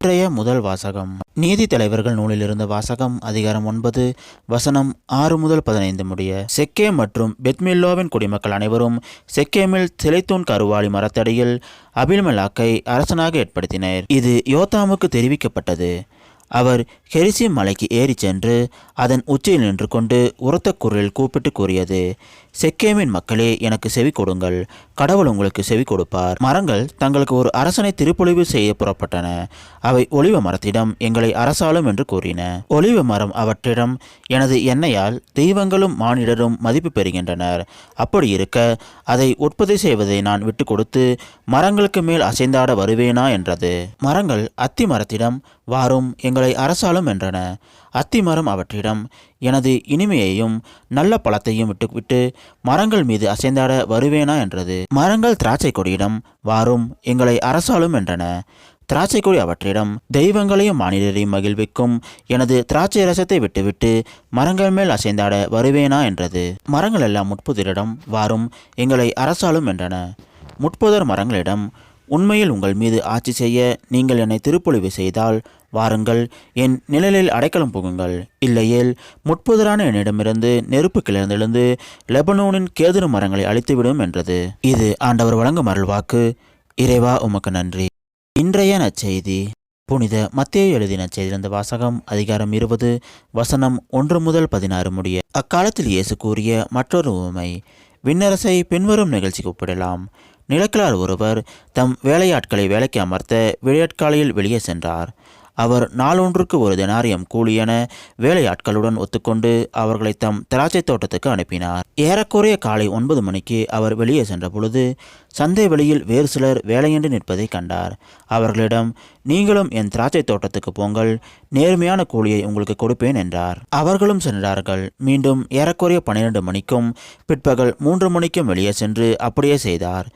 இன்றைய முதல் வாசகம் நீதி தலைவர்கள் நூலிலிருந்த வாசகம் அதிகாரம் 9 வசனம் 6 முதல் 15 முடிய. செக்கேம் மற்றும் பெத்மில்லோவின் குடிமக்கள் அனைவரும் செக்கேமில் சிலைத்தூண் கருவாளி மரத்தடியில் அபிமெலேக்கை அரசனாக ஏற்படுத்தினர். இது யோத்தாமுக்கு தெரிவிக்கப்பட்டது. அவர் கெரிசிம் மலைக்கு ஏறி சென்று அதன் உச்சியில் நின்று கொண்டு உரத்த குரலில் கூப்பிட்டு கூறியது, செக்கேமின் மக்களே, எனக்கு செவி கொடுங்கள், கடவுள் உங்களுக்கு செவி கொடுப்பார். மரங்கள் தங்களுக்கு ஒரு அரசனை திருப்பொழிவு செய்ய புறப்பட்டன. அவை ஒலிவ மரத்திடம், எங்களை அரசாளும் என்று கூறின. ஒலிவ மரம் அவற்றிடம், எனது எண்ணெயால் தெய்வங்களும் மானிடரும் மதிப்பு பெறுகின்றனர். அப்படி இருக்க அதை உற்பத்தி செய்வதை நான் விட்டு கொடுத்து மரங்களுக்கு மேல் அசைந்தாட வருவேனா என்றது. மரங்கள் அத்தி மரத்திடம், வாரும், எங்களை அரசாளும் என்றன. அத்திமரம் அவற்றிடம், எனது இனிமையையும் நல்ல பழத்தையும் விட்டுவிட்டு மரங்கள் மீது அசைந்தாட வருவேனா என்றது. மரங்கள் திராட்சை கொடியிடம், வாரும், எங்களை அரசாளும் என்றன. திராட்சை கொடி அவற்றிடம், தெய்வங்களையும் மானிடரையும் மகிழ்விக்கும் எனது திராட்சை ரசத்தை விட்டுவிட்டு மரங்கள் மேல் அசைந்தாட வருவேனா என்றது. மரங்கள் எல்லாம் முட்புதரிடம், வாரும், எங்களை அரசாளும் என்றன. முட்புதர் மரங்களிடம், உண்மையில் உங்கள் மீது ஆட்சி செய்ய நீங்கள் என்னை திருப்பொழிவு செய்தால் வாருங்கள், என் நிழலில் அடைக்கலம் புகுங்கள். இல்லையேல் முட்புதரான என்னிடமிருந்து நெருப்பு கிளர்ந்தெழுந்து லெபனோனின் கேதுரு மரங்களை அழித்துவிடும் என்றது. இது ஆண்டவர் வழங்கும் அருள்வாக்கு. இறைவா, உமக்கு நன்றி. இன்றைய நற்செய்தி புனித மத்தேயு எழுதின நற்செய்தியிலிருந்து வாசகம் அதிகாரம் 20 வசனம் 1 முதல் 16 முடிய. அக்காலத்தில் இயேசு கூறிய மற்றொரு உவமை விண்ணரசை பின்வரும் நிகழ்ச்சிக்கு ஒப்பிடலாம். நிலக்கிழார் ஒருவர் தம் வேலையாட்களை வேலைக்கு அமர்த்த விளையாட்காலையில் வெளியே சென்றார். அவர் நாளொன்றுக்கு 1 தெனாரியம் கூலி என வேலையாட்களுடன் ஒத்துக்கொண்டு அவர்களை தம் திராட்சை தோட்டத்துக்கு அனுப்பினார். ஏறக்குறைய காலை 9 மணிக்கு அவர் வெளியே சென்ற பொழுது சந்தை வெளியில் வேறு சிலர் வேலையின்றி நிற்பதை கண்டார். அவர்களிடம், நீங்களும் என் திராட்சை தோட்டத்துக்கு போங்கள், நேர்மையான கூலியை உங்களுக்கு கொடுப்பேன் என்றார். அவர்களும் சென்றார்கள். மீண்டும் ஏறக்குறைய 12 மணிக்கும் பிற்பகல் 3 மணிக்கும் வெளியே சென்று அப்படியே செய்தார்.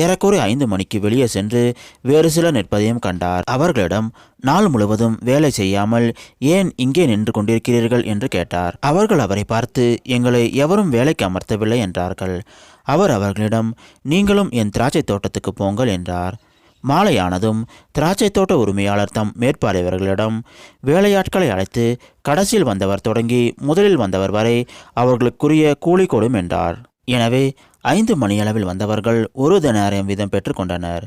ஏறக்குறைய 5 மணிக்கு வெளியே சென்று வேறு சிலர் நிற்பதையும் கண்டார். அவர்களிடம், நாள் முழுவதும் வேலை செய்யாமல் ஏன் இங்கே நின்று கொண்டிருக்கிறீர்கள் என்று கேட்டார். அவர்கள் அவரை பார்த்து, எங்களை எவரும் வேலைக்கு அமர்த்தவில்லை என்றார்கள். அவர் அவர்களிடம், நீங்களும் என் திராட்சை தோட்டத்துக்கு போங்கள் என்றார். மாலையானதும் திராட்சை தோட்ட உரிமையாளர் தம் மேற்பார்வையாளர்களிடம், வேலையாட்களை அழைத்து கடைசியில் வந்தவர் தொடங்கி முதலில் வந்தவர் வரை அவர்களுக்குரிய கூலி கொடும் என்றார். எனவே 5 மணியளவில் வந்தவர்கள் 1 தெனாரியம் வீதம் பெற்றுக்கொண்டனர்.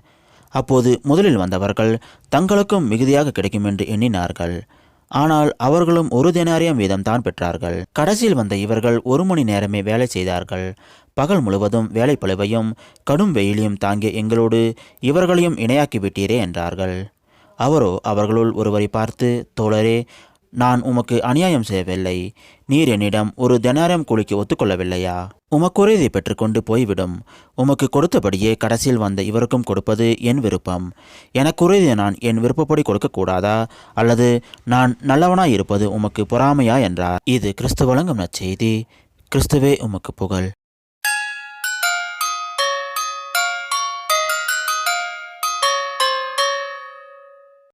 அப்போது முதலில் வந்தவர்கள் தங்களுக்கும் மிகுதியாக கிடைக்கும் என்று எண்ணினார்கள். ஆனால் அவர்களும் 1 தெனாரியம் வீதம் தான் பெற்றார்கள். கடைசியில் வந்த இவர்கள் 1 மணி நேரமே வேலை செய்தார்கள். பகல் முழுவதும் வேலை பளுவையும் கடும் வெயிலையும் தாங்கிய எங்களோடு இவர்களையும் இணையாக்கி விட்டீரே என்றார்கள். அவரோ அவர்களுள் ஒருவரை பார்த்து, தோழரே, நான் உமக்கு அநியாயம் செய்யவில்லை. நீர் என்னிடம் 1 தெனாரியம் கூலிக்கு ஒத்துக்கொள்ளவில்லையா? உமக்குரியதை பெற்றுக்கொண்டு போய்விடும். உமக்கு கொடுத்தபடியே கடைசியில் வந்த இவருக்கும் கொடுப்பது என் விருப்பம். எனக்குரியதை நான் என் விருப்பப்படி கொடுக்கக்கூடாதா? அல்லது நான் நல்லவனாய் இருப்பது உமக்கு பொறாமையா என்றார். இது கிறிஸ்து வழங்கும் நற்செய்தி. கிறிஸ்துவே உமக்கு புகழ்.